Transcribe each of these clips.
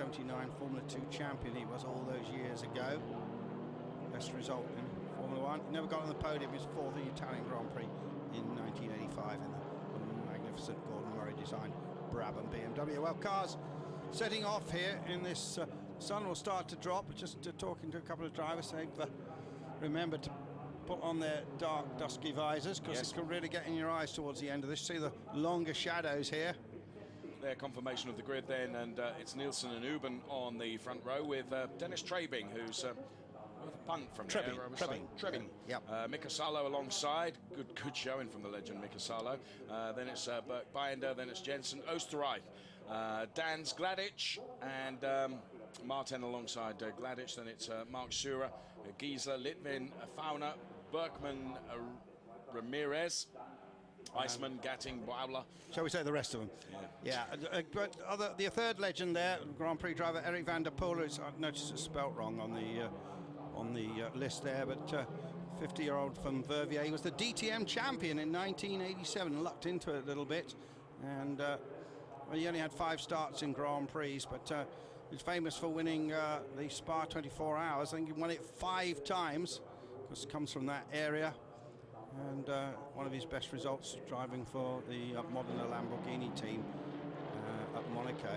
1979 Formula 2 champion he was all those years ago. Best result in Formula 1. He never got on the podium. He was fourth in the Italian Grand Prix in 1985 in the magnificent Gordon Murray designed Brabham BMW. Well, cars setting off here in this sun will start to drop. Just talking to a couple of drivers, they've remembered to put on their dark, dusky visors because it can really get in your eyes towards the end of this. See the longer shadows here. Their confirmation of the grid then, and it's Nielsen and Uben on the front row with Dennis Trebing, who's with a punt from Trebing. Yep. Mika Salo alongside. Good showing from the legend Mika Salo. Then it's Berk Binder, then it's Jensen Oostenrijk. Dan's Gladic and Martin alongside Gladic. Then it's Mark Sura, Giesler, Litvin, Fauna, Berkman, Ramirez, Iceman, Gatting, Bauer. Shall we say the rest of them? Yeah. But the third legend there, Grand Prix driver Eric van der Poel, I noticed it's spelt wrong on the list there, but 50-year-old from Verviers. He was the DTM champion in 1987, lucked into it a little bit, and he only had 5 starts in Grand Prix, but he's famous for winning the Spa 24 Hours. I think he won it 5 times, because it comes from that area, and one of his best results driving for the Modena Lamborghini team at Monaco,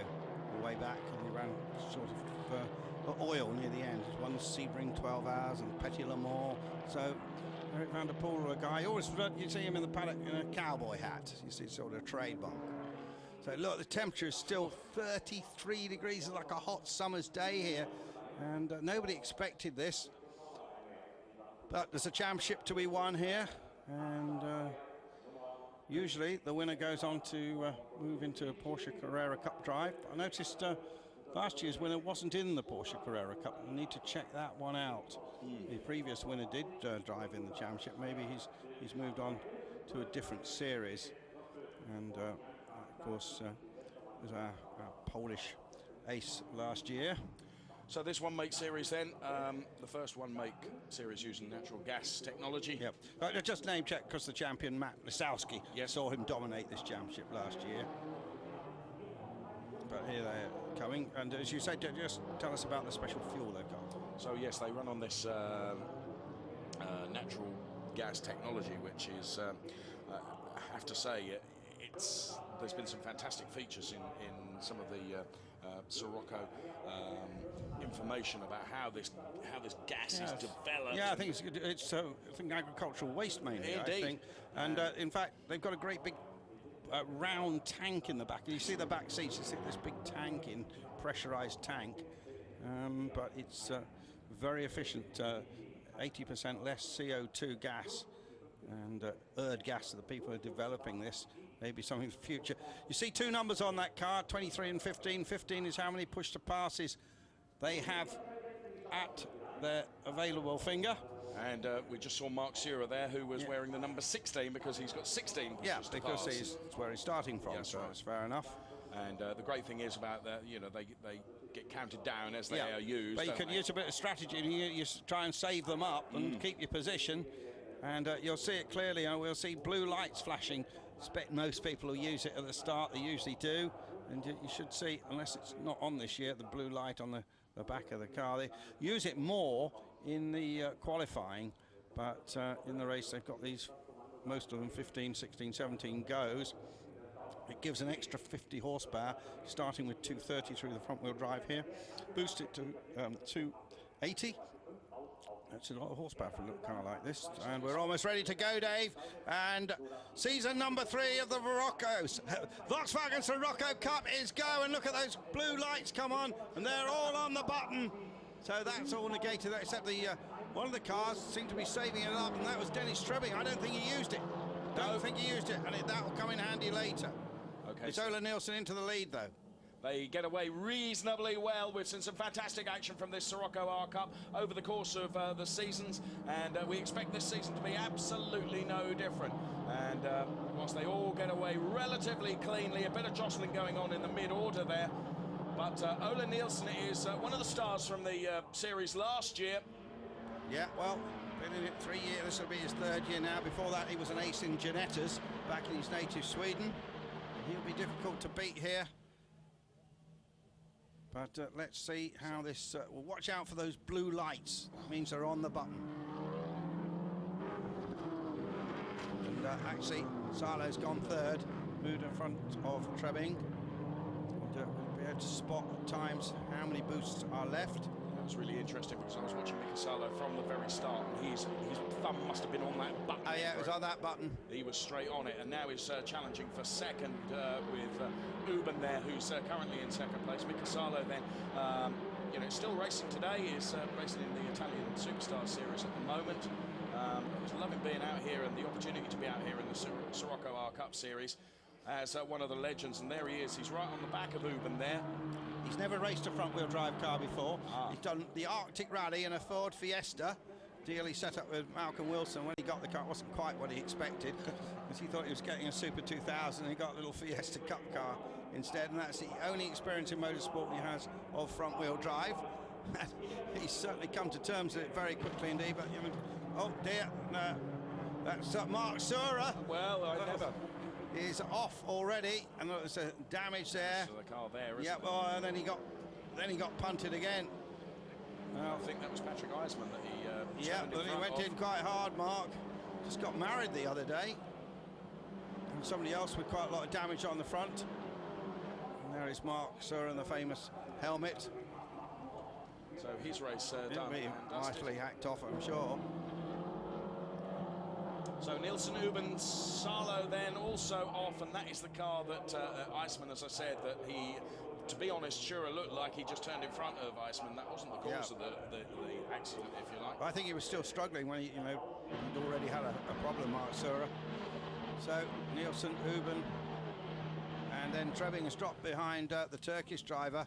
way back, and he ran sort of oil near the end. He's won Sebring 12 Hours and Petit Le Mans. So Eric van der Poel, a guy, you see him in the paddock in a cowboy hat. You see sort of a trademark. So look, the temperature is still 33 degrees. It's like a hot summer's day here, and nobody expected this. But there's a championship to be won here, and usually the winner goes on to move into a Porsche Carrera Cup drive. I noticed last year's winner wasn't in the Porsche Carrera Cup. We need to check that one out. The previous winner did drive in the championship. Maybe he's moved on to a different series. And of course, was our Polish ace last year. So this one-make series then, the first one-make series using natural gas technology. Yep. Just name check because the champion Matt Lisowski saw him dominate this championship last year. But here they're coming, and as you said, just tell us about the special fuel they've got. So yes, they run on this natural gas technology, which is, I have to say, there's been some fantastic features in some of the Scirocco information about how this gas is developed. Yeah, I think it's agricultural waste mainly. Indeed. I think, and in fact, they've got a great big round tank in the back. You see the back seats. You see this big tank pressurized tank, but it's very efficient. 80% less CO2 gas. And Erd gas to the people who are developing this. Maybe something for the future. You see 2 numbers on that car, 23 and 15. 15 is how many push-to-passes they have at their available finger. And we just saw Mark Sura there, who was wearing the number 16 because he's got 16 pushes to pass. It's where he's starting from, so that's fair enough. And the great thing is about that, they get counted down as they are used. But you can use a bit of strategy, and you try and save them up and keep your position. And you'll see it clearly. We'll see blue lights flashing. I expect most people who use it at the start, they usually do. And you should see, unless it's not on this year, the blue light on the back of the car. They use it more in the qualifying, but in the race they've got these, most of them 15, 16, 17 goes. It gives an extra 50 horsepower, starting with 230 through the front-wheel drive here. Boost it to 280. That's a lot of horsepower for a little car like this. And we're almost ready to go, Dave. And season number 3 of the Volkswagen Scirocco Cup is go. And look at those blue lights come on, and they're all on the button. So that's all negated, except the one of the cars seemed to be saving it up, and that was Dennis Trebing. I don't think he used it. Don't think he used it, and that will come in handy later. Okay. It's Ola Nielsen into the lead, though. They get away reasonably well. We've seen some fantastic action from this Scirocco R Cup over the course of the seasons, and we expect this season to be absolutely no different. And whilst they all get away relatively cleanly, a bit of jostling going on in the mid-order there, but Ola Nielsen is one of the stars from the series last year. Yeah, well, been in it 3 years. This will be his 3rd year now. Before that, he was an ace in Janettas back in his native Sweden. He'll be difficult to beat here. But let's see how this... well, watch out for those blue lights. That means they're on the button. And actually, Sarlo's gone third, moved in front of Trebbing. And we'll be able to spot at times how many boosts are left. That was really interesting because I was watching Mika Salo from the very start, and his thumb must have been on that button. Oh yeah, it was on that button. He was straight on it, and now he's challenging for second with Uben there, who's currently in second place. Mika Salo then, you know, still racing today. Is racing in the Italian Superstar Series at the moment. He's loving being out here and the opportunity to be out here in the Scirocco R Cup Series as one of the legends, and there he is. He's right on the back of Uben there. He's never raced a front-wheel drive car before. He's done the Arctic Rally in a Ford Fiesta. Deal he set up with Malcolm Wilson. When he got the car, it wasn't quite what he expected, because he thought he was getting a Super 2000, and he got a little Fiesta Cup car instead, and that's the only experience in motorsport he has of front-wheel drive. He's certainly come to terms with it very quickly indeed, but I mean, oh dear, no, that's Mark Sura. Well, I never. Is off already, and there's a damage there. So the car there, yeah, well, and then he got punted again. Well, I think that was Patrick Eisman that he. Yeah, but he went in quite hard. Mark just got married the other day, and somebody else with quite a lot of damage on the front. And there is Mark Sura in the famous helmet. So his race done. Be nicely hacked off, I'm sure. So Nielsen, Uben, Salo then also off, and that is the car that Eisman, as I said, that he, to be honest, sure looked like he just turned in front of Eisman. That wasn't the cause of the accident, if you like. I think he was still struggling when he, you know, he'd already had a problem, Mark Sura. So Nielsen, Uben, and then Trebbing has dropped behind the Turkish driver,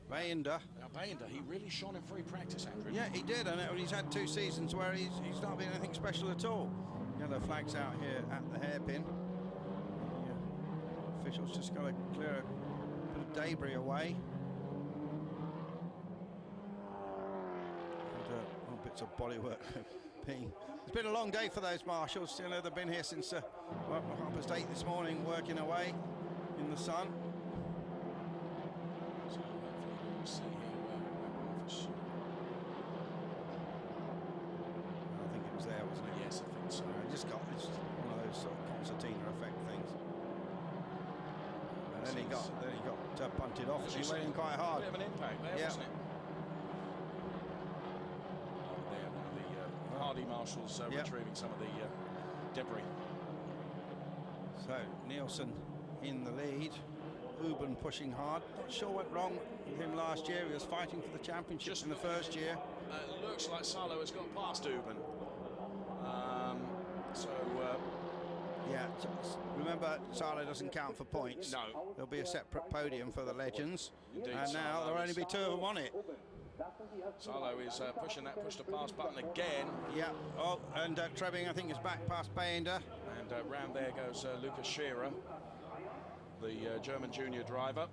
Bayender. Now Bayender, he really shone in free practice, Andrew. Yeah, he did, and he's had 2 seasons where he's not been anything special at all. Yellow flags out here at the hairpin. The officials just got to clear a bit of debris away. And bits of bodywork being... It's been a long day for those marshals. You know, they've been here since 8:30 this morning, working away in the sun. So hopefully we'll see here where for sure. I think it was there, wasn't it? Yes, I think so. I just got it's one of those sort of concertina effect things. And then he got punted off. He went in quite hard. A bit of an impact there, yeah. wasn't it? Oh, there, one of the Hardy marshals retrieving some of the debris. So Nielsen in the lead. Uben pushing hard. Not sure what went wrong with him last year. He was fighting for the championship in the first year. Looks like Salo has got past Uben. Yeah, remember, Salo doesn't count for points. No. There'll be a separate podium for the legends. Indeed, and now there'll only be 2 of them on it. Salo is pushing that push to pass button again. Yeah, oh, and Trebbing, I think, is back past Bayender. And round there goes Lucas Scherer, the German junior driver.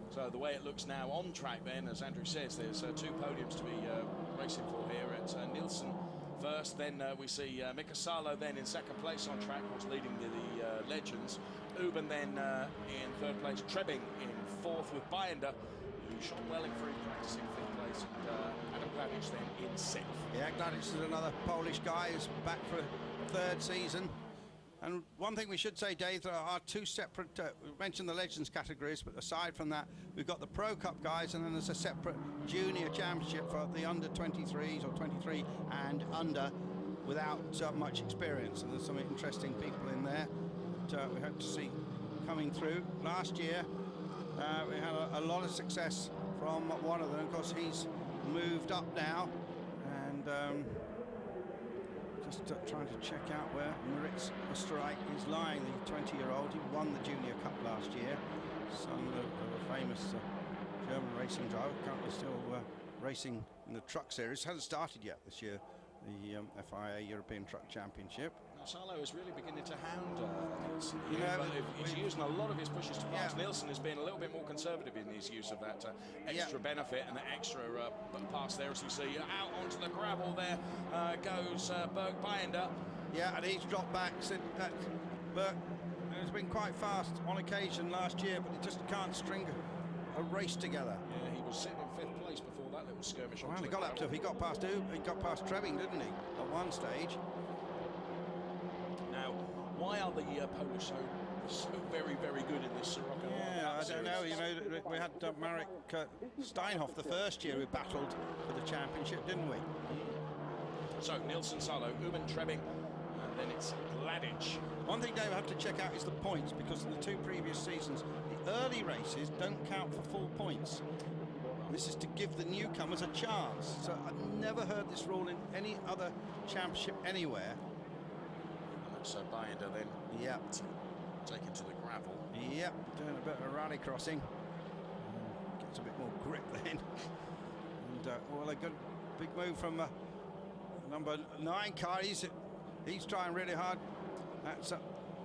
So the way it looks now on track then, as Andrew says, there's 2 podiums to be racing for here. It's Nielsen first, then we see Mika Salo then in second place on track, was leading the legends. Uben then in third place, Trebbing in fourth with Bayender, who shone well in free practice in fifth place, and Adam Gladic then in sixth. Yeah, Gladic is another Polish guy who's back for a 3rd season. And one thing we should say, Dave, there are 2 separate, we mentioned the Legends categories, but aside from that, we've got the Pro Cup guys, and then there's a separate junior championship for the under 23s or 23 and under without much experience. And there's some interesting people in there that we hope to see coming through. Last year, we had a lot of success from one of them. Of course, he's moved up now, and just trying to check out where Moritz Österreich is lying, the 20-year-old. He won the Junior Cup last year, son of a famous German racing driver, currently still racing in the truck series. Hasn't started yet this year, the FIA European Truck Championship. Now, Salo is really beginning to hound Nielsen. You know, he's using a lot of his pushes to pass. Yeah. Nielsen has been a little bit more conservative in his use of that extra benefit and the extra pass there, as we see. Out onto the gravel there goes Berg Bayender. Yeah, and he's dropped back. So Berg been quite fast on occasion last year, but he just can't string a race together. Yeah, he was sitting in 5th place before that little skirmish. Well, he got up to, he got past Trebbing, didn't he, at one stage? Now, why are the Polish so very, very good in this Scirocco? Yeah, I don't know. You know, we had Marek Steinhoff the first year who battled for the championship, didn't we? So, Nielsen Salo, Uben Trebbing, and then it's Gladic. One thing Dave have to check out is the points, because in the 2 previous seasons, the early races don't count for full points. This is to give the newcomers a chance. So I've never heard this rule in any other championship anywhere. And that's Binder then. Yep. Taken to the gravel. Yep, doing a bit of a rally crossing. Gets a bit more grip then. And well, a good big move from number 9 car. He's trying really hard. That's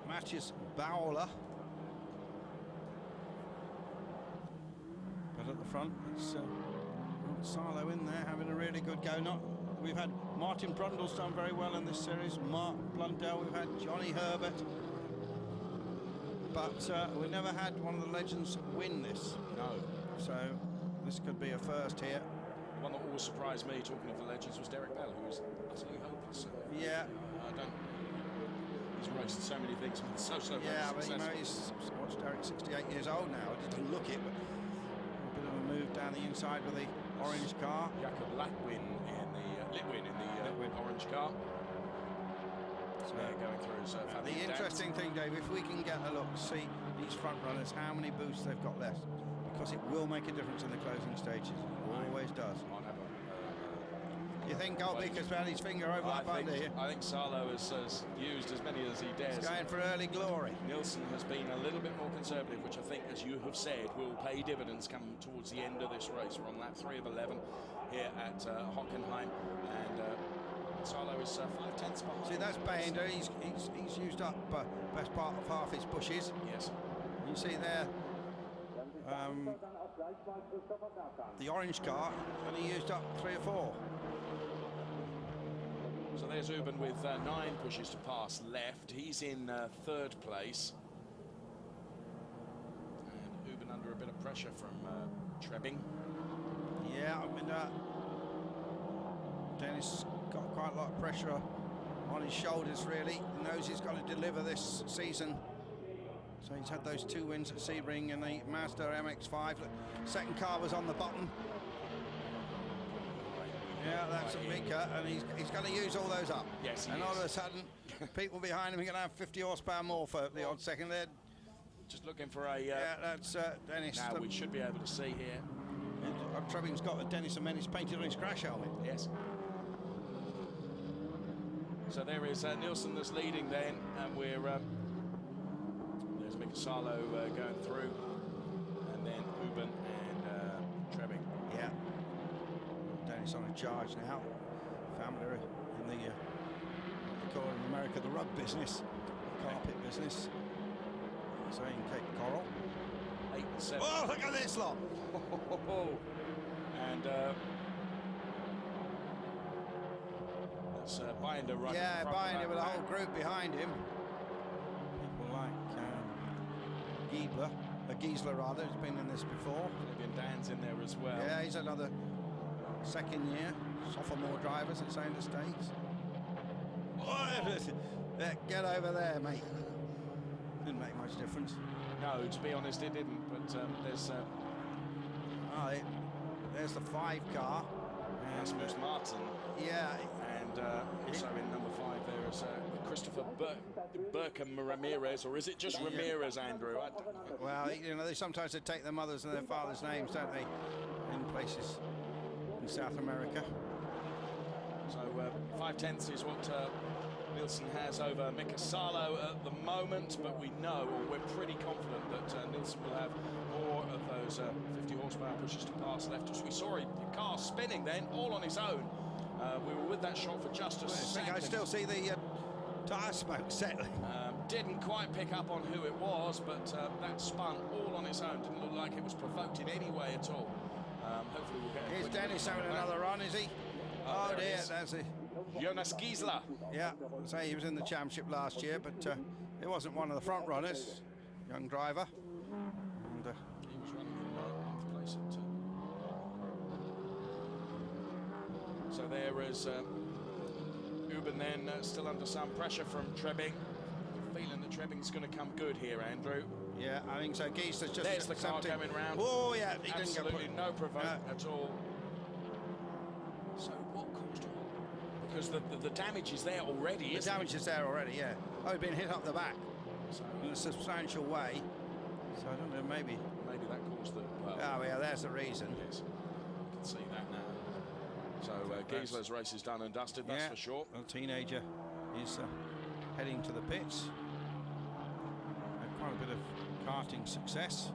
Matthias Bauer. But at the front, it's Salo in there having a really good go. We've had Martin Brundle's done very well in this series. Mark Blundell. We've had Johnny Herbert. But we've never had one of the legends win this. No. So this could be a first here. The one that always surprised me, talking of the legends, was Derek Bell, who was absolutely hopeless. Yeah. He's raced so many things, so yeah, but successful. you know, he's what's Derek, 68 years old now. He doesn't look it, but a bit of a move down the inside with the orange car. Jakob Litwin in the orange car. So going through. So the interesting thing, Dave, if we can get a look, see these front runners, how many boosts they've got left, because it will make a difference in the closing stages. It always does. You think Goldbeck has found his finger over that button here? I think Salo has used as many as he dares. He's going for early glory. Nielsen has been a little bit more conservative, which I think, as you have said, will pay dividends come towards the end of this race. We're on lap 3 of 11 here at Hockenheim, and Salo is 5/10 behind. See, that's Binder. He's used up best part of half his bushes. Yes. You see there, the orange car, and he used up 3 or 4. So there's Uben with 9 pushes to pass left. He's in 3rd place. And Uben under a bit of pressure from Trebbing. Yeah, I mean, Dennis got quite a lot of pressure on his shoulders, really. He knows he's got to deliver this season. So he's had those 2 wins at Sebring and the Mazda MX-5. Second car was on the bottom. Yeah, that's a big cut, and he's going to use all those up. Yes, and all of a sudden, people behind him are going to have 50 horsepower more for the odd second there. Just looking for a... yeah, that's Dennis. Now we should be able to see here. Trebbing's got a Dennis and Menace painted on his crash helmet. Yes. So there is Nielsen that's leading then, and we're... there's Mika Salo going through, and then Uben and Trebbing. Yeah. Dennis on a charge now. Family in the they call it in America the rug business, the carpet business. Saying Cape Coral. 8 and 7. Oh, look at this lot! And that's Binder right. Yeah, in front Binder with a that. whole group behind him. People like Giesler rather, who's been in this before. Olivia Dan's in there as well. Yeah, he's another second year sophomore drivers at St. Estates. Yeah, get over there, mate. Didn't make much difference. No, to be honest, it didn't. But there's there's the 5 car. Rasmus Martin. Yeah. And also in number 5 there is Christopher Burkham Ramirez, or is it just Ramirez, Andrew? I don't know. Well, you know, sometimes they take their mothers and their fathers' names, don't they, in places in South America. So 5/10 is what Nielsen has over Mika Salo at the moment, but we know, or we're pretty confident, that Nielsen will have more of those 50 horsepower pushes to pass left. As we saw his car spinning then, all on his own. We were with that shot for just a second. I still see the tyre smoke settling. Didn't quite pick up on who it was, but that spun all on its own. Didn't look like it was provoked in any way at all. Hopefully we'll get a Here's quick Dennis look at having that. another run, is he? Oh dear, that's it. Jonas Giesler. Yeah, say he was in the championship last year, but It wasn't one of the front runners, young driver. And, he was running from 9th place at so there is Uben then still under some pressure from Trebbing. Feeling that Trebbing's going to come good here, Andrew. yeah, I think so. Geisler's just There's the car going round. Oh, yeah, he didn't get Absolutely put. no provoke at all. So what caused it? Because the damage is there already, The isn't damage is there already, yeah. Oh, he'd been hit up the back it? So in a substantial way. So I don't know, maybe. maybe that caused the... Well, Oh, yeah, there's the reason. yes, you can see that now. So Geisler's race is done and dusted, that's Yeah, for sure. the teenager is heading to the pits. Had quite a bit of karting success.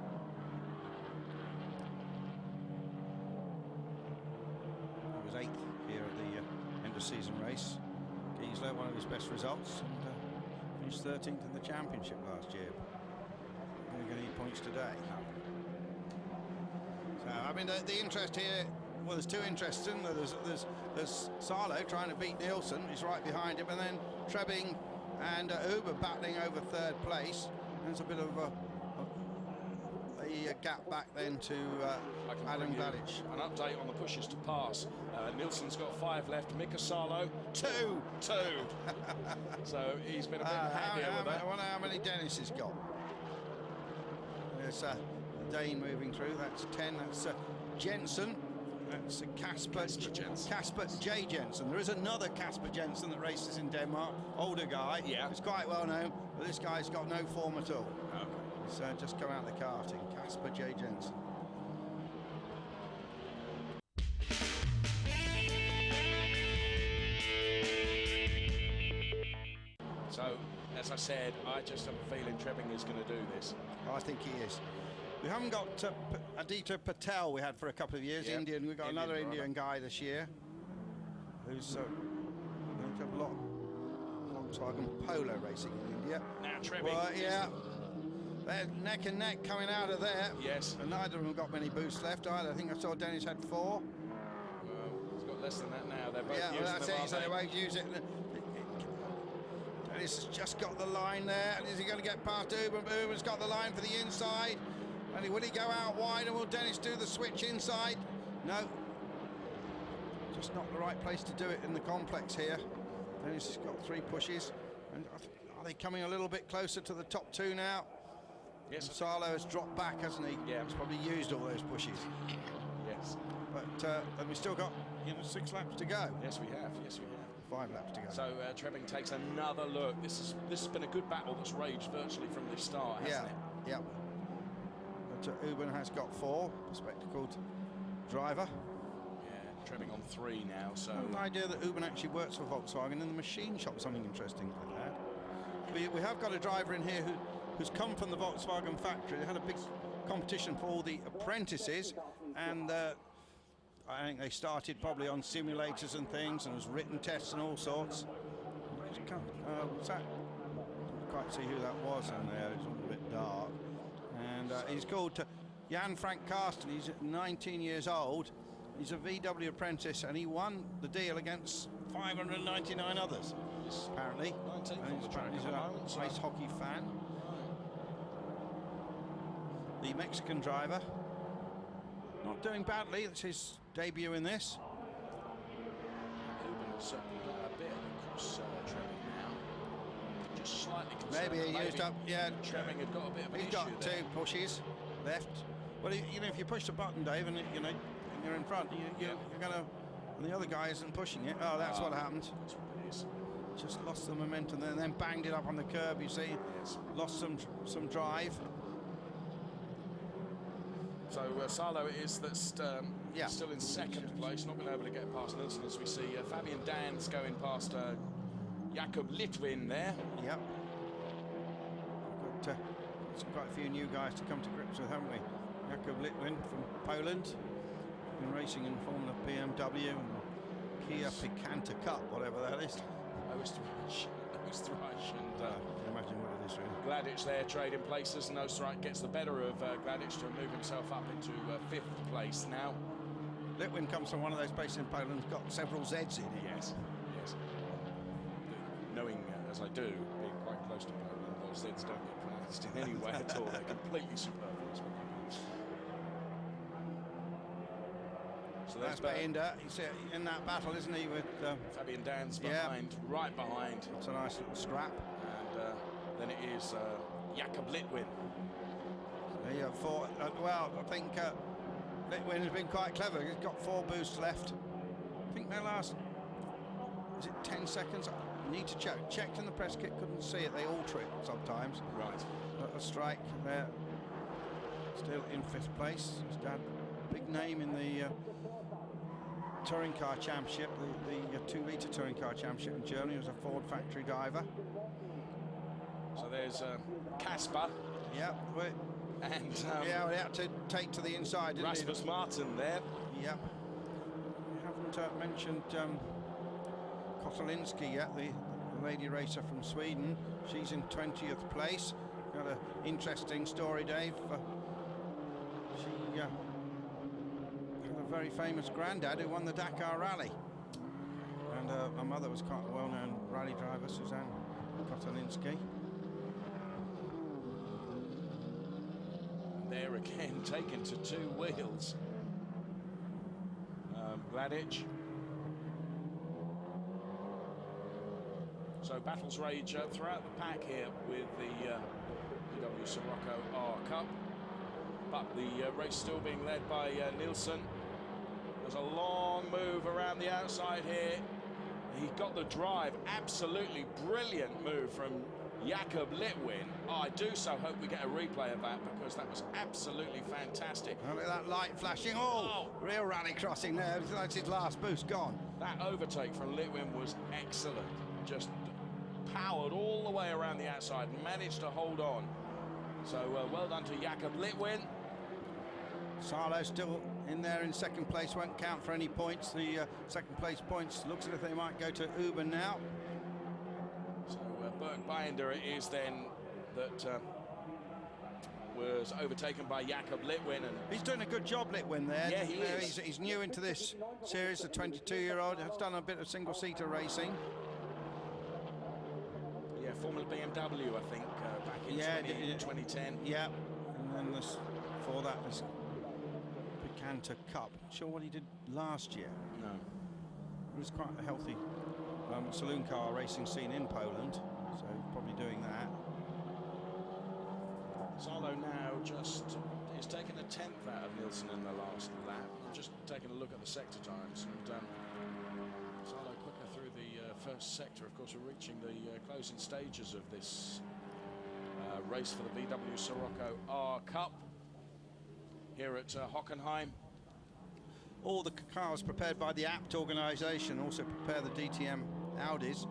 He was 8th here at the end of season race. Geisler, one of his best results, and finished 13th in the championship last year. Going to get any points today. So, I mean, the interest here, well, there's two interests in there. There's Sarlo trying to beat Nielsen, he's right behind him, and then Trebbing and Uber battling over 3rd place. There's a bit of a gap back then to Adam Gladich. An update on the pushes to pass. Nielsen's got 5 left. Mika Sarlo, 2. 2. So he's been a bit happier with that. I wonder how many Dennis has got. There's Dane moving through, that's 10. That's Jensen. That's Casper J. Jensen. There is another Casper Jensen that races in Denmark, older guy. Yeah. He's quite well known, but this guy's got no form at all. Okay. He's just come out of the karting, Casper J. Jensen. So, as I said, I just have a feeling Trebbing is going to do this. I think he is. We haven't got Aditya Patel we had for a couple of years, Yep. Indian. We've got Indian another driver. Indian guy this year who's going to have a lot of Volkswagen Polo racing in India. Now Trebbing. Well, is yeah, they're neck and neck coming out of there. Yes. And neither of them got many boosts left either. I think I saw Dennis had 4. Well, he's got less than that now. They're both Yeah, using well, that's them, it. aren't So they? they won't use it. Dennis has just got the line there. Is he going to get past Uber? Uber's got the line for the inside. And will he go out wide, and will Dennis do the switch inside? No. Just not the right place to do it in the complex here. Dennis has got 3 pushes. And are they coming a little bit closer to the top 2 now? Yes. Sarlo has dropped back, hasn't he? Yeah. He's probably used all those pushes. Yes. But and we've still got 6 laps to go. Yes, we have. Yes, we have. 5 laps to go. So Trebbing takes another look. This has been a good battle that's raged virtually from the start, hasn't it? Yeah. But Uben has got 4, spectacled driver. Yeah, Trebbing on 3 now. So I have an idea that Uben actually works for Volkswagen in the machine shop, something interesting like that. We have got a driver in here who's come from the Volkswagen factory. They had a big competition for all the apprentices, and I think they started probably on simulators and things, and it was written tests and all sorts. What's that? Can't quite see who that was in there. It's all a bit dark. And he's called Jan Frank Karsten. He's 19 years old. He's a VW apprentice, and he won the deal against 599 others, apparently. 19th And on the track he's at the an moment, so- ice hockey fan. The Mexican driver, not doing badly. It's his debut in this. Uben's certainly got a bit across Trebbing now. Just slightly concerned. Maybe he used up, yeah. Trebbing had got a bit of an He's issue got 2 there. pushes left. Well, if you push the button, Dave, and and you're in front, you're going to, and the other guy isn't pushing it. Oh, that's what happened. That's what it is. Just lost the momentum there, and then banged it up on the curb. You see, Yes. lost some drive. So Sarlo it is that's Yeah. still in 2nd place, not been able to get past Nielsen as we see Fabian Dan's going past Jakub Litwin there. Yep. We've got quite a few new guys to come to grips with, haven't we? Jakub Litwin from Poland, been racing in Formula BMW and Kia Picanto Cup, whatever that is. Oostenrijk and Can imagine what it is, really. Gladich there trading places, and Oostenrijk gets the better of Gladich to move himself up into 5th place now. Litwin comes from one of those places in Poland, got several Zs in it. Yes, yes. Knowing as I do, being quite close to Poland, those Zs don't get pronounced in any way at all. They're completely superfluous. So that's Binder. He's in that battle, isn't he, with Fabian Dan's behind, right behind. It's a nice little scrap. And then it is Jakob Litwin. Well, I think Litwin has been quite clever. He's got 4 boosts left. I think they last, is it 10 seconds? I need to check. Checked in the press kit, couldn't see it. They alter it sometimes. Right. But a strike there. Still in 5th place. His dad, big name in the touring car championship, the 2-litre touring car championship in Germany. He was a Ford factory driver. So there's Casper. Yeah. And yeah, we had to take to the inside, didn't Rasmus Martin there. Yep. We haven't mentioned Kotelinski yet, the lady racer from Sweden. She's in 20th place. Got an interesting story, Dave. She had a very famous granddad who won the Dakar Rally. And her mother was quite a well-known rally driver, Suzanne Kotelinski. There again, taken to 2 wheels. Gladic. So battles rage throughout the pack here with the VW Scirocco R Cup. But the race still being led by Nielsen. There's a long move around the outside here. He got the drive. Absolutely brilliant move from Jakob Litwin. Oh, I do so hope we get a replay of that, because that was absolutely fantastic. Oh, look at that light flashing. Oh, real rally crossing there. That's his last boost gone. That overtake from Litwin was excellent. Just powered all the way around the outside and managed to hold on. So well done to Jakob Litwin. Sarlo still in there in 2nd place, won't count for any points. The 2nd place points looks as if they might go to Uber now. So Berg Binder it is then that was overtaken by Jakob Litwin. And he's doing a good job, Litwin, there. Yeah, he is. He's new into this series, the 22-year-old. Has done a bit of single-seater racing. Yeah, Formula BMW, I think, back in 2010. Yeah, and then before that was Picanter Cup. Not sure what he did last year. No. It was quite a healthy saloon car racing scene in Poland, so probably doing that. Sarlo now just is taking a 10th out of Nielsen in the last lap. Just taking a look at the sector times, and Sarlo quicker through the first sector. Of course, we're reaching the closing stages of this race for the VW Scirocco R Cup here at Hockenheim. All the cars prepared by the APT organisation also prepare the DTM Audis,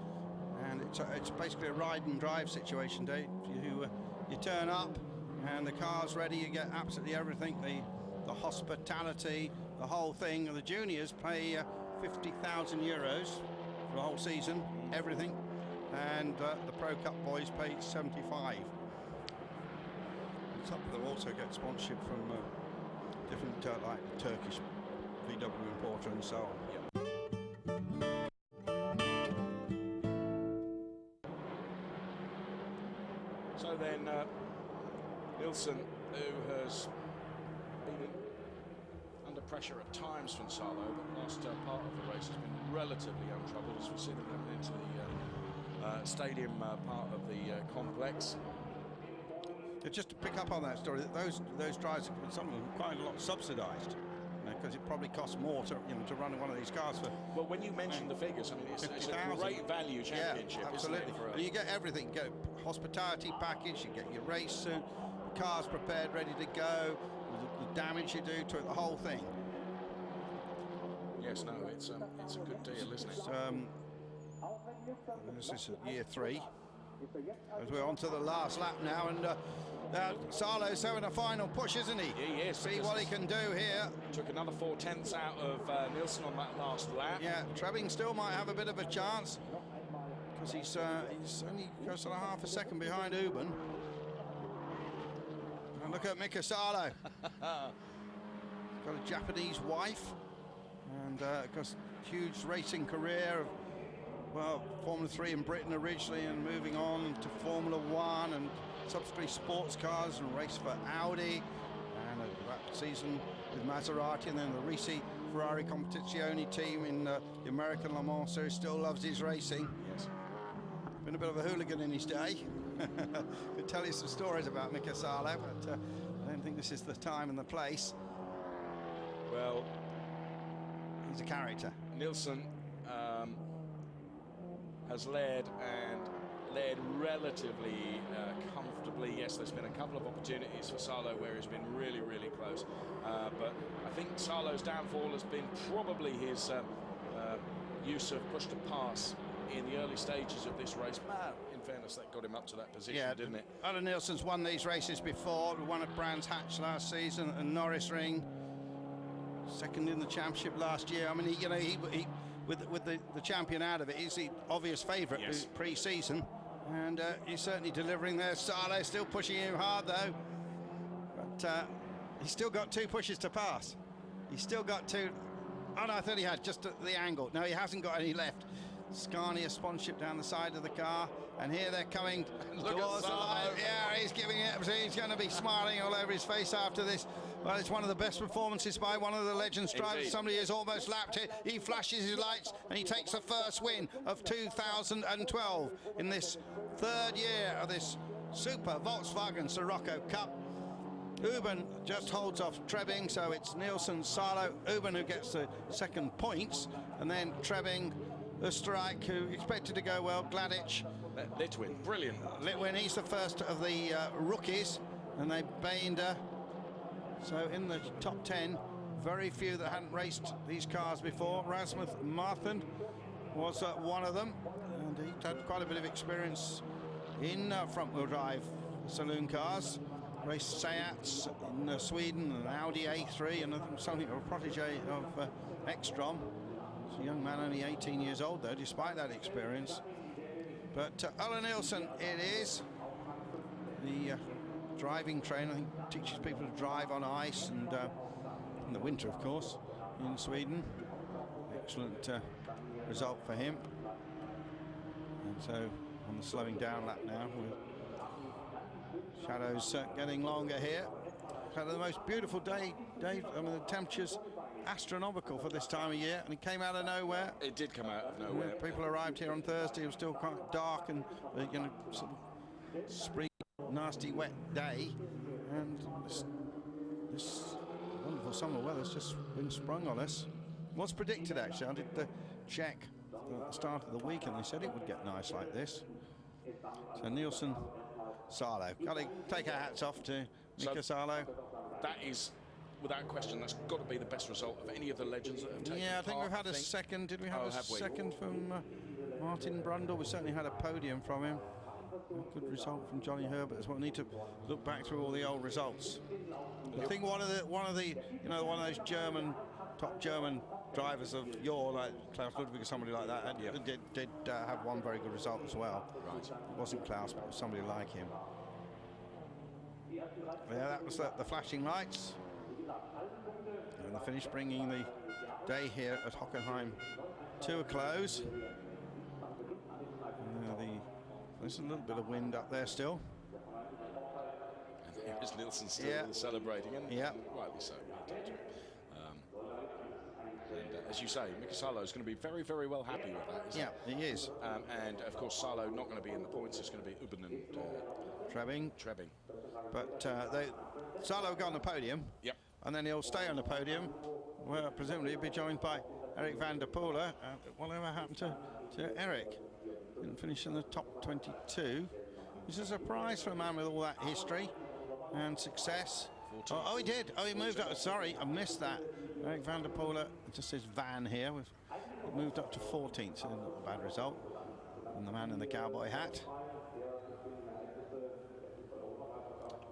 and it's basically a ride and drive situation, Dave. You turn up and the car's ready, you get absolutely everything, the hospitality, the whole thing. The juniors pay 50,000 euros for the whole season, everything, and the Pro Cup boys pay 75. On top of them also get sponsorship from different like Turkish VW importer and so on. Yep. So then Nielsen, who has been under pressure at times from Sarlo, but the last part of the race has been relatively untroubled as we see them coming into the stadium part of the complex. Just to pick up on that story, those drives, some of them quite a lot subsidised, because it probably costs more to run one of these cars for. Well, when you mention the figures, I mean, it's a great value championship. Yeah, absolutely. And you get everything. You get a hospitality package, you get your race suit, the car's prepared, ready to go, the damage you do to it, the whole thing. Yes, no, it's a good deal, isn't it? This is year 3. As we're on to the last lap now, and Sarlo's having a final push, isn't he? He is. See what he can do here. Took another 4/10 out of Nielsen on that last lap. Yeah, Trebbing still might have a bit of a chance, because he's only just a half a second behind Uben. And look at Mika Sarlo. Got a Japanese wife, and got a huge racing career. well, Formula 3 in Britain originally, and moving on to Formula 1 and subsequently sports cars, and raced for Audi, and that season with Maserati, and then the Risi Ferrari Competizione team in the American Le Mans Series. Still loves his racing. Yes. Been a bit of a hooligan in his day. Could tell you some stories about Mika Salo, but I don't think this is the time and the place. Well, he's a character. Nilsson has led relatively comfortably. Yes, there's been a couple of opportunities for Salo where he's been really, really close. But I think Salo's downfall has been probably his use of push to pass in the early stages of this race. But in fairness, that got him up to that position, didn't it? Alan Nilsson's won these races before. Won at Brands Hatch last season and Norris Ring. Second in the championship last year. I mean, he with the champion out of it, he's the obvious favourite pre-season, and he's certainly delivering there. Salo still pushing him hard though, but he's still got 2 pushes to pass. He's still got 2. Oh no, I thought he had just at the angle. No, he hasn't got any left. Scania sponsorship down the side of the car, and here they're coming towards the line. Yeah, he's giving it. He's going to be smiling all over his face after this. Well, it's one of the best performances by one of the Legends drivers. Somebody has almost lapped it. He flashes his lights, and he takes the first win of 2012 in this 3rd year of this super Volkswagen Scirocco Cup. Uben just holds off Trebing, so it's Nilsson, Salo, Uben who gets the 2nd points, and then Trebing, Oostenrijk, who expected to go well, Gladich. Litwin, brilliant. Litwin, he's the first of the rookies, and they Binder. So in the top 10, very few that hadn't raced these cars before. Rasmus Martin was one of them, and he had quite a bit of experience in front-wheel drive saloon cars. Raced Seats in Sweden, an Audi A3, and something of a protege of Ekstrom. He's a young man, only 18 years old though, despite that experience. But Ola Nilsson, it is the driving trainer. I think teaches people to drive on ice and in the winter, of course, in Sweden. Excellent result for him. And so on the slowing down lap now, with shadows getting longer here. Had the most beautiful day, Dave. I mean, the temperature's astronomical for this time of year, and it came out of nowhere. It did come out of nowhere. People arrived here on Thursday. It was still quite dark and sort of spring, nasty, wet day, and this wonderful summer weather's just been sprung on us. What's predicted actually? I did the check at the start of the week, and they said it would get nice like this. So Nilsson, Salo. Got to take our hats off to Mika Salo. That is, without question, that's got to be the best result of any of the Legends that have taken part. Yeah, I think we've had a second. Did we have a second from Martin Brundle? We certainly had a podium from him. A good result from Johnny Herbert as well. We need to look back through all the old results. I think one of those top German drivers of yore, like Klaus Ludwig or somebody like that, did have one very good result as well. Right. It wasn't Klaus, but it was somebody like him. Yeah, that was the flashing lights. And the finish bringing the day here at Hockenheim to a close. There's a little bit of wind up there still. And there is Nilsson still celebrating, and rightly so. And as you say, Mika Salo is going to be very, very well happy with that. Yeah, he is. And of course, Salo not going to be in the points. It's going to be Uben and Trebing. But Salo will go on the podium. Yep. And then he'll stay on the podium, where presumably he'll be joined by Eric van der Poel. Whatever happened to Eric? Didn't finish in the top 22. It's a surprise for a man with all that history and success. Oh, he did. Oh, he moved up. Sorry, I missed that. Eric van der Poel, it just says van here. He moved up to 14th, so not a bad result. And the man in the cowboy hat.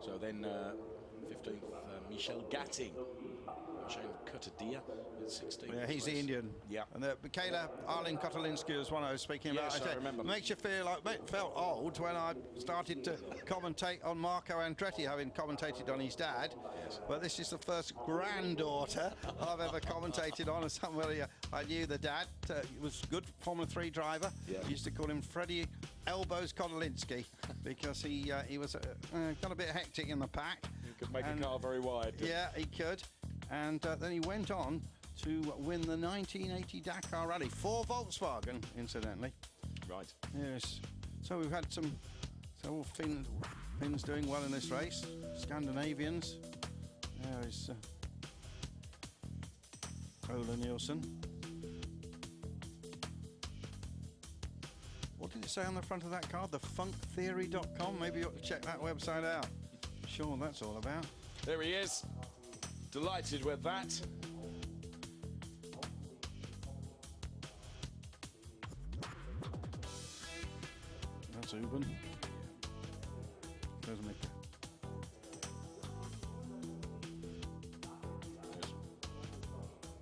So then 15th, Michel Gatting, Shane Kutadia with 16. Yeah, he's the Indian. Yeah. And Michaela Arlene Kotolinsky was one I was speaking about. Yes, I remember. Makes you feel like, felt old when I started to commentate on Marco Andretti, having commentated on his dad. Yes. But this is the first granddaughter I've ever commentated on, as somebody I knew the dad. He was a good Formula 3 driver. Yeah. Used to call him Freddie Elbows Kotolinsky because he was got a bit hectic in the pack. He could make a car very wide. Yeah, he could. And then he went on to win the 1980 Dakar Rally for Volkswagen, incidentally. Right. Yes. So we've had several Finns doing well in this race. Scandinavians. There is Ola Nielsen. What did it say on the front of that card? TheFunkTheory.com. Maybe you ought to check that website out. I'm sure that's all about. There he is. Delighted with that. That's Uben. There's Mika.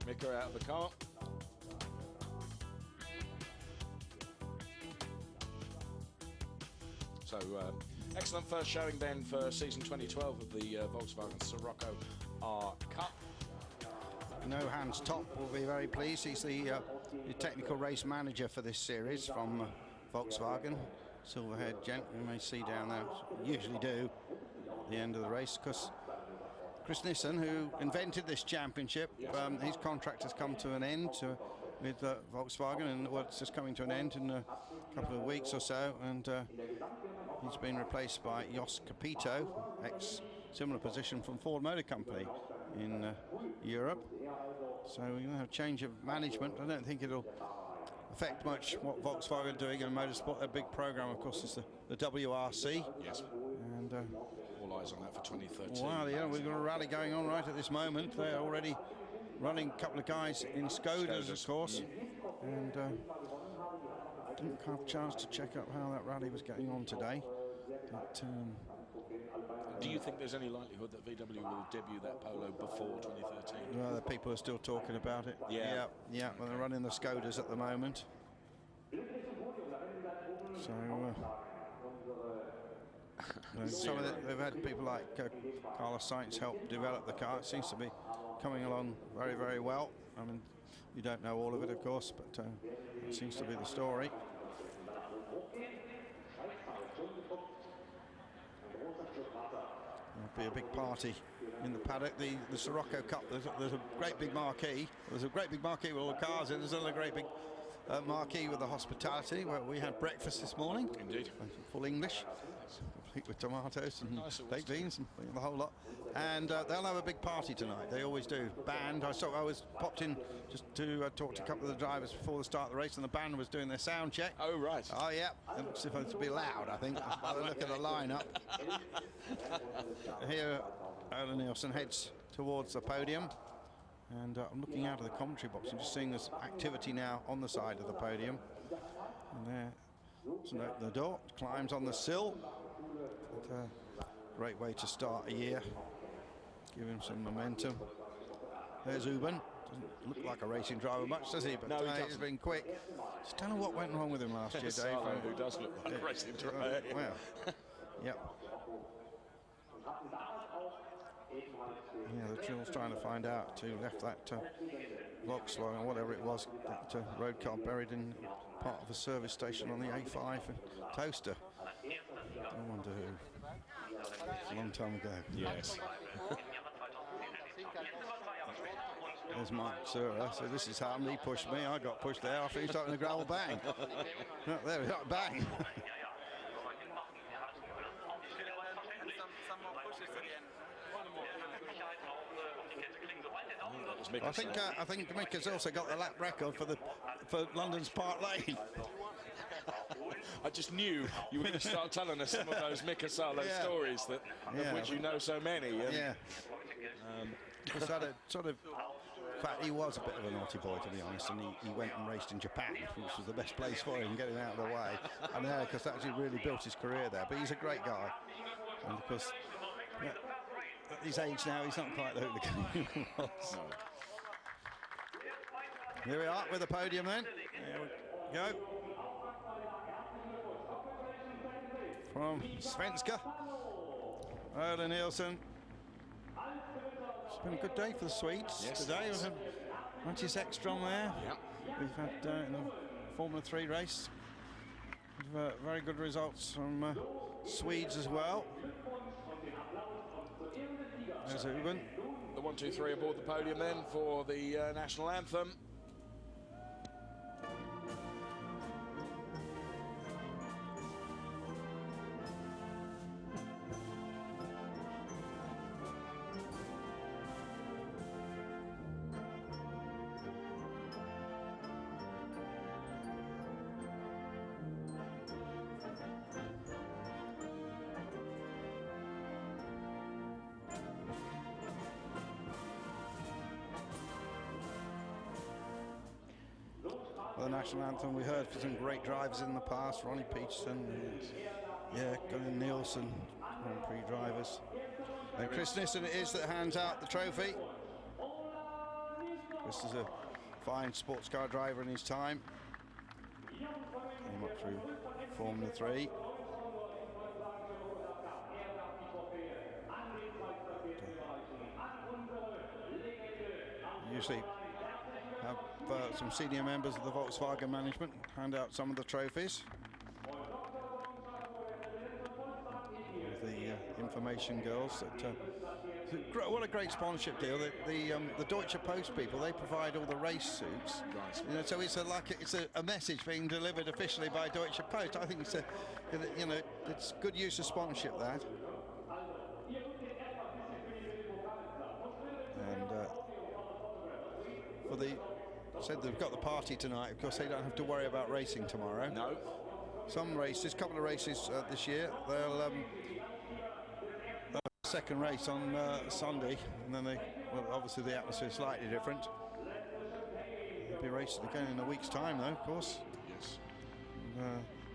Mika out of the car. So, excellent first showing then for season 2012 of the Volkswagen Scirocco R Cup. No Hans Top will be very pleased. He's the technical race manager for this series from Volkswagen. Silver-haired gent you may see down there, usually do at the end of the race, because Chris Nissen, who invented this championship, his contract has come to an end with Volkswagen, and it's just coming to an end in a couple of weeks or so, and he's been replaced by Jos Capito, ex-similar position from Ford Motor Company in Europe. So we're going to have a change of management. I don't think it'll affect much what Volkswagen are doing in motorsport. Their big program, of course, is the WRC. Yes. And all eyes on that for 2013. well, yeah, we've got a rally going on right at this moment. They're already running a couple of guys in Skodas, of course. And didn't have a chance to check up how that rally was getting on today. But, do you think there's any likelihood that VW will debut that Polo before 2013? well, the people are still talking about it. Yeah. Yeah. Well, they're running the Skodas at the moment. So, they've had people like Carlos Sainz help develop the car. It seems to be coming along very, very well. I mean, you don't know all of it, of course, but it seems to be the story. There'll be a big party in the paddock. The Scirocco Cup, there's a great big marquee. There's a great big marquee with all the cars in. There's another great big marquee with the hospitality, where we had breakfast this morning. Indeed. Full English, complete with tomatoes and baked beans and the whole lot. And they'll have a big party tonight. They always do. Band. I was popped in just to talk to a couple of the drivers before the start of the race, and the band was doing their sound check. Oh, right. Oh, yeah. It's supposed to be loud, I think, by the look of the lineup. Here, Ola Nielsen heads towards the podium. And I'm looking out of the commentary box and just seeing this activity now on the side of the podium. And there, doesn't open the door, climbs on the sill. But, great way to start a year. Give him some momentum. There's Uben. Doesn't look like a racing driver much, does he? But no, he's been quick. Just don't know what went wrong with him last year, Dave. Salo, who does look like a racing driver. Well, yep. Yeah, the Trill's trying to find out who left that Volkswagen, whatever it was, that road car buried in part of a service station on the A5 and Toaster. I wonder who. It's a long time ago. Yes. There's Mark Sura. So this is happened. He pushed me. I got pushed there. I finished up in the gravel. Bang. There we go. Bang. I think Mika's also got the lap record for London's Park Lane. I just knew you were going to start telling us some of those Mika Salo stories of which you know so many. Yeah. In fact, he was a bit of a naughty boy, to be honest, and he went and raced in Japan, which was the best place for him, getting out of the way. And because that actually really built his career there. But he's a great guy. And of course, at his age now, he's not quite the hooligan he was. Here we are with the podium then. There we go. From Svenska, Ola Nielsen. It's been a good day for the Swedes today. We've had Mattis Ekstrom there. Yep. We've had in the Formula 3 race, very good results from Swedes as well. There's Uben. The 1, 2, 3 aboard the podium then for the national anthem. The national anthem, we heard from some great drivers in the past, Ronnie Peterson, Gunnar Nielsen, Grand Prix drivers. And Chris Nissen it is that hands out the trophy. Chris is a fine sports car driver in his time. Came up through Formula 3. Usually have some senior members of the Volkswagen management hand out some of the trophies. The information girls. What a great sponsorship deal! The Deutsche Post people, they provide all the race suits. You know, so it's a message being delivered officially by Deutsche Post. I think it's it's good use of sponsorship, that. And for the said they've got the party tonight. Of course, they don't have to worry about racing tomorrow. No. Some races, couple of races this year, they'll second race on Sunday, and then obviously the atmosphere is slightly different. They'll be racing again in a week's time, though, of course. Yes.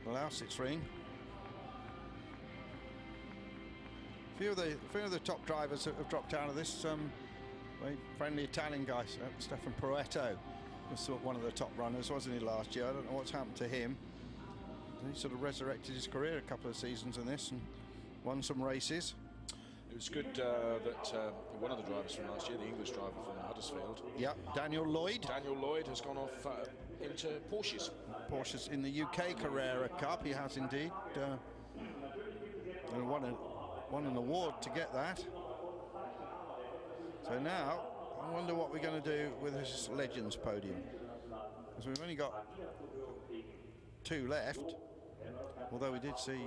The Lausitz ring. A few of the top drivers have dropped out of this. Very friendly Italian guy, Stefan Proetto, was one of the top runners, wasn't he, last year? I don't know what's happened to him. He sort of resurrected his career a couple of seasons in this and won some races. It was good that one of the drivers from last year, the English driver from Huddersfield. Yeah, Daniel Lloyd. Daniel Lloyd has gone off into Porsches. Porsches in the UK Carrera Cup, he has indeed. And won an award to get that. So now, I wonder what we're going to do with this Legends podium. Because we've only got 2 left. Although we did see...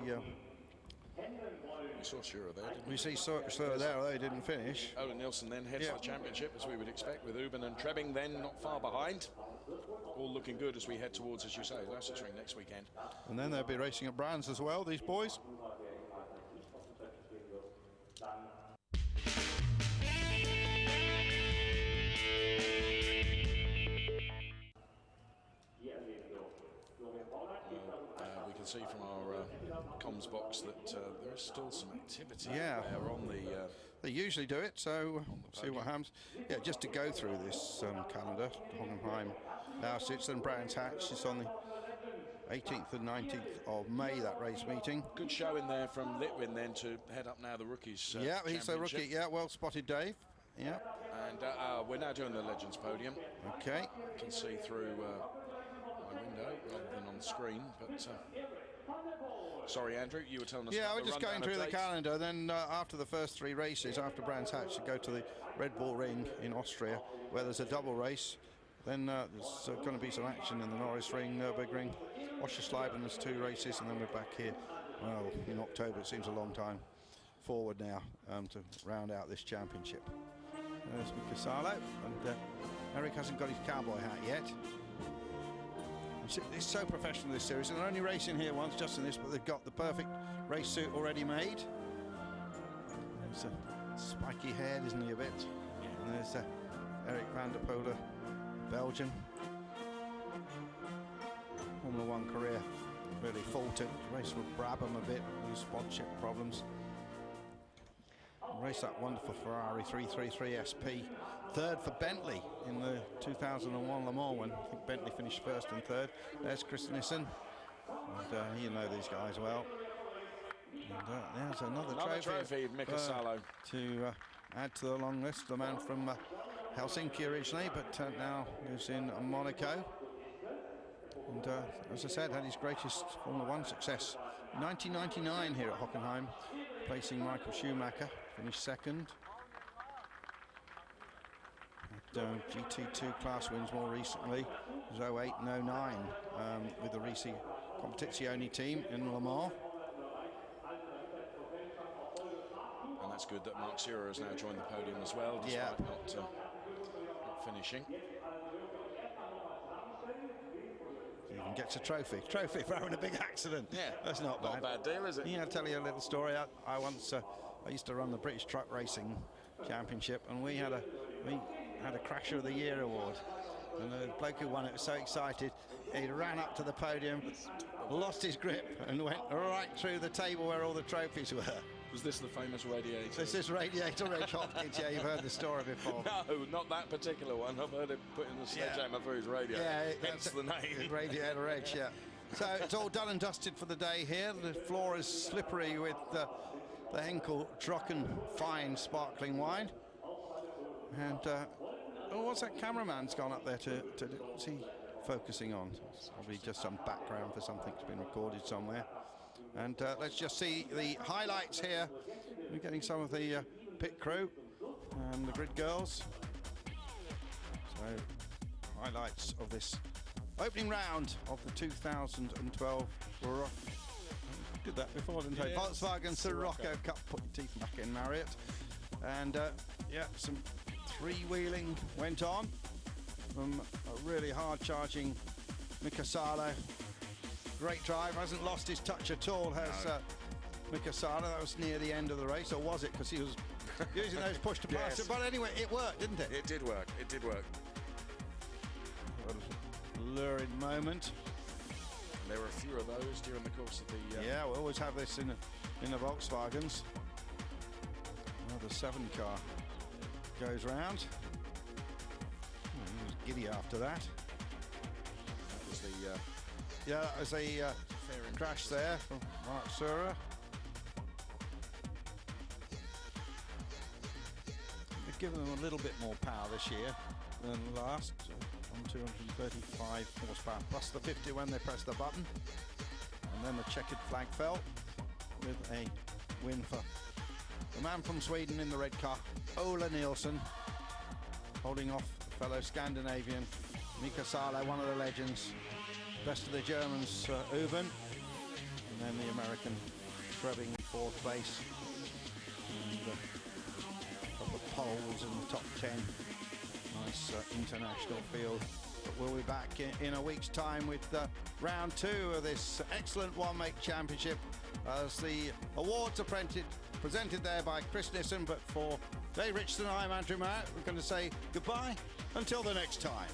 we saw Scirocco there, didn't we? We see Scirocco there, although he didn't finish. Ola Nielsen then heads for the championship, as we would expect, with Uben and Trebing then not far behind. All looking good as we head towards, as you say, Lausitz Ring next weekend. And then they'll be racing at Brands as well, these boys. We can see from our comms box that there is still some activity there on the... They usually do it, so we'll see what happens. Yeah, just to go through this calendar, Hockenheim, Lausitz and Brands Hatch is on the 18th and 19th of May, that race meeting. Good show in there from Litwin then to head up now the rookies. Yeah, he's the rookie. Yeah, well spotted, Dave. Yeah. And we're now doing the Legends podium. Okay. You can see through my window rather than on the screen, but sorry, Andrew, you were telling us. Yeah, about we're just going through the calendar. Then after the first 3 races, after Brands Hatch, to go to the Red Bull Ring in Austria, where there's a double race. Then there's going to be some action in the Norris Ring, Nürburgring, Oschersleben. There's 2 races, and then we're back here. Well, in October, it seems a long time forward now to round out this championship. There's Mikasalo, and Eric hasn't got his cowboy hat yet. It's so professional, this series, and they're only racing here once, just in this, but they've got the perfect race suit already made. There's a spiky head, isn't he, a bit? And there's Eric van der Poel, Belgian. Formula 1 career really faltered. Raced with Brabham a bit, with sponsorship problems. raced that wonderful Ferrari 333 SP. Third for Bentley in the 2001 Le Mans when I think Bentley finished first and third. There's Chris Nissen. And, you know these guys well. And there's another trophy, Mika Salo. To add to the long list. The man from Helsinki originally, but now lives in Monaco. And as I said, had his greatest Formula One success in 1999 here at Hockenheim, placing Michael Schumacher, finished second. GT2 class wins more recently, it was 08 and 09 with the Risi Competizione team in Le Mans. And that's good that Mark Scirocco has now joined the podium as well, despite not finishing. He even gets a trophy for having a big accident. Yeah, that's not bad. Not a bad deal, is it? Yeah, I'll tell you a little story. I once I used to run the British Truck Racing Championship, and we had a Crasher of the Year award. And the bloke who won it was so excited, he ran up to the podium, lost his grip, and went right through the table where all the trophies were. Was this the famous Radiator? This is Radiator Reg Hopkins. Yeah, you've heard the story before. No, not that particular one. I've heard it put in the sledgehammer for his radiator. Yeah, hence the name. Radiator Reg, yeah. So it's all done and dusted for the day here. The floor is slippery with the Henkel Trocken fine sparkling wine. And what's that cameraman's gone up there to what's he focusing on? It's probably just some background for something that's been recorded somewhere. And let's just see the highlights here. We're getting some of the pit crew and the grid girls. So highlights of this opening round of the 2012 did that before, didn't I? Volkswagen Scirocco Cup. Put your teeth back in, Marriott. And yeah, some three-wheeling went on from a really hard-charging Mika Salo. Great drive, hasn't lost his touch at all, has Mika Salo. That was near the end of the race, or was it? Because he was using those push to pass it. But anyway, it worked, didn't it? It did work. It did work. What a lurid moment. And there were a few of those during the course of the... Yeah, we always have this in the Volkswagens. Another 7 car goes round. He was giddy after that. That was the... yeah, that was a crash there from Mark Scirocco. They've given them a little bit more power this year than last, on 235 horsepower, plus the 50 when they press the button. And then the checkered flag fell with a win for the man from Sweden in the red car, Ola Nielsen, holding off fellow Scandinavian Mika Salo, one of the legends. Best of the Germans, Uben, and then the American scrubbing 4th place. And a couple of poles in the top 10. Nice international field. But we'll be back in a week's time with round 2 of this excellent one-make championship as the awards are presented there by Chris Nissen. But for Dave Richardson, I'm Andrew Marriott. We're going to say goodbye until the next time.